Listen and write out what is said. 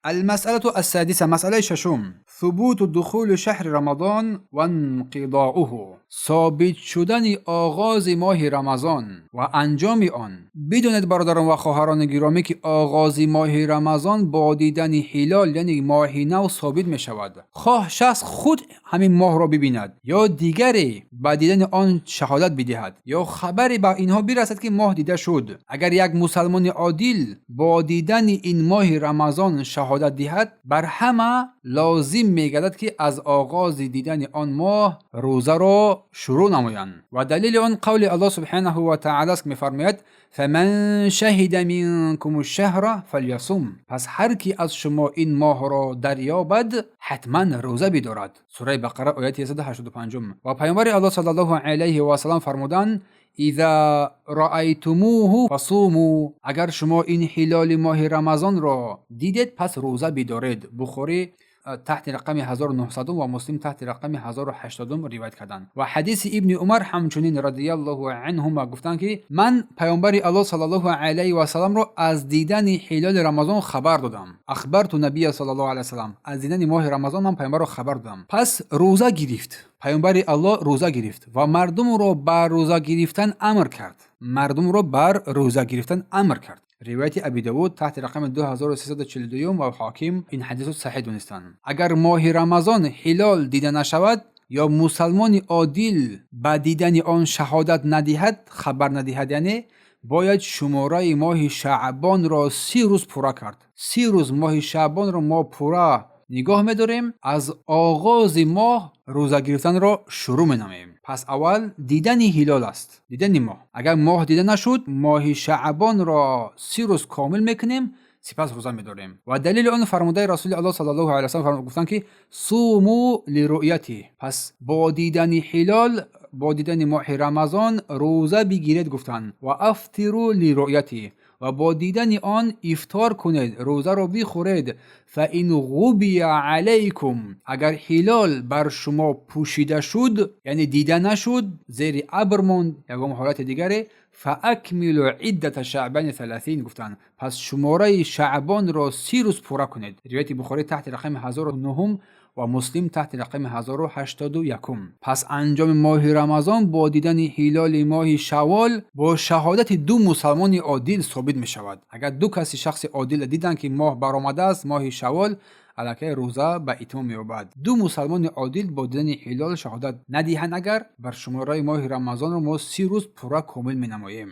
المسألة السادسة، مسألة ششم، ثبوت دخول شهر رمضان و انقضاؤه، ثابت شدن آغاز ماه رمضان و انجام آن. بدونید برادران و خواهران گرامی که آغاز ماه رمضان با دیدن هلال یعنی ماه نو ثابت می شود. خواه شخص خود همین ماه را ببیند یا دیگری با دیدن آن شهادت بدهد یا خبری با اینها برسد که ماه دیده شد. اگر یک مسلمان عادل با دیدن این ماه رمضان شهادت دهد، بر همه لازم میگردد که از آغاز دیدن آن ماه روزه را شروع نمایند. و دلیل آن قول الله سبحانه و تعالی است که میفرماید فمن شهد منکم الشهر فلیصم، پس هر کی از شما این ماه را دریابد حتما روزه بدارد. سوره بقره آیه 185. و پیامبر الله صلی الله علیه و سلم فرمودند اذا رأیتموه فصوموا، اگر شما این هلال ماه رمضان را دیدید پس روزه بدارید. بخاری تحت رقم 1900 و مسلم تحت رقم 1080 روایت کردند. و حدیث ابن عمر همچنین رضی الله عنهما گفتند که من پیامبر الله صلی الله علیه و سلم را از دیدن هلال رمضان خبر دادم. اخبرت نبی صلی الله علیه و سلم، از دیدن ماه رمضان من پیامبر را خبر دادم. پس روزه گرفت، پیامبر الله روزه گرفت و مردم را بر روزه گرفتن امر کرد. روایت ابی داود تحت رقم 2342 و حاکم این حدیث صحیح دونستند. اگر ماه رمضان هلال دیده نشود یا مسلمان عادل با دیدن آن شهادت ندهد، خبر ندهد، یعنی باید شماره ماه شعبان را 30 روز پورا کرد. 30 روز ماه شعبان را ما پورا نگاه می‌داریم، از آغاز ماه روزه گرفتن را شروع می‌نماییم. پس اول دیدن هلال است، دیدن ماه. اگر ماه دیده نشد، ماه شعبان را 30 روز کامل میکنیم، سپس روزه می‌داریم. و دلیل آن فرموده رسول الله صلی الله علیه و سلم گفتند که صوموا لرؤیته، پس با دیدن هلال، با دیدن ماه رمضان روزه بگیرید گفتند. و افطروا لرؤیته، و با دیدن آن افطار کنید، روزه را بخورید. فإن غبی علیکم، اگر هلال بر شما پوشیده شد یعنی دیده نشد، زیر ابر ماند، یکم حالت دیگری، فاکملوا عدة شعبان 30 گفتند، پس شماره شعبان را 30 روز پورا کنید. روایت بخاری تحت رقم 1009 و مسلم تحت رقم 1081. پس انجام ماه رمضان با دیدن هلال ماه شوال با شهادت دو مسلمان عادل ثابت می شود. اگر دو کسی شخص عادل دیدن که ماه برآمده است، ماه شوال، الکی روزه به اتمام می‌یابد. دو مسلمان عادل با دیدن هلال شهادت ندهند، اگر بر شماره ماه رمضان را ما 30 روز پورا کامل می‌نماییم.